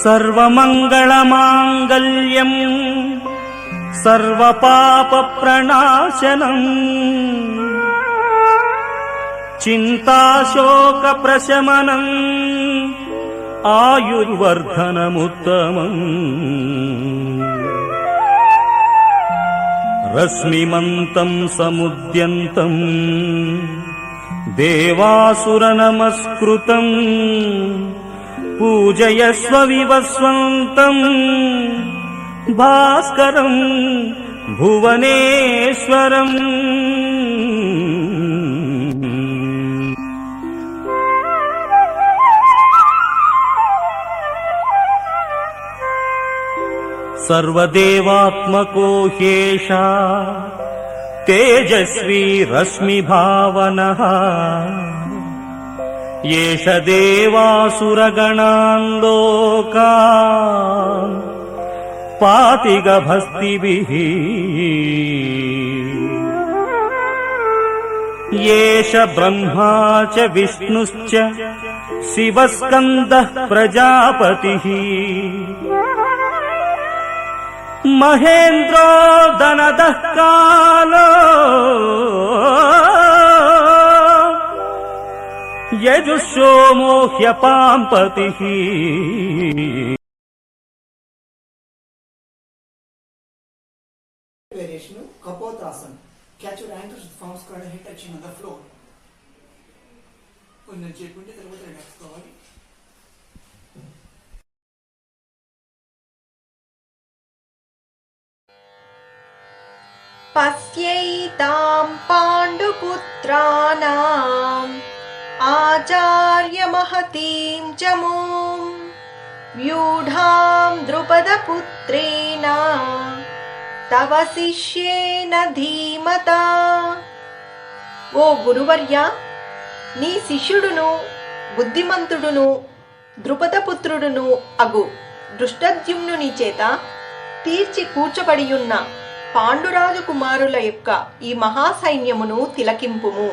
సర్వమంగళమాంగళ్యం సర్వపాపప్రణాశనం చింతాశోకప్రశమనం ఆయుర్వర్ధనముత్తమం రశ్మిమంతం సముద్యంతం దేవాసురనమస్కృతం పూజయస్వ వివస్వంతం భాస్కరం భువనేశ్వరం. సర్వదేవాత్మకో హ్యేషా తేజస్వీ రశ్మిభావనః ఏష దేవాసురగణాన్ లోకాన్ పాతి గభస్తిభిః. ఏష బ్రహ్మా చ విష్ణుశ్చ శివస్కందః ప్రజాపతిః మహేంద్రో దనదః కాలో యజుషోమో హ్యపాంపతిః. Variation Kapotasana. Catch your ankles with palms square and head touching on the floor. కొంచెం చేయకుంటే తర్వాత రిలాక్స్ కావాలి. పశ్యైతాం పాండుపుత్రానాం ఆచార్యమహతీం చమూం వ్యూఢాం ద్రుపదపుత్రేణ తవ శిష్యేన ధీమతా. ఓ గురువర్య, నీ శిష్యుడును బుద్ధిమంతుడును ద్రుపదపుత్రుడును అగు దృష్టద్యుమ్నుని చేత తీర్చి కూర్చబడియున్న పాండురాజు కుమారుల యొక్క ఈ మహాసైన్యమును తిలకింపుము.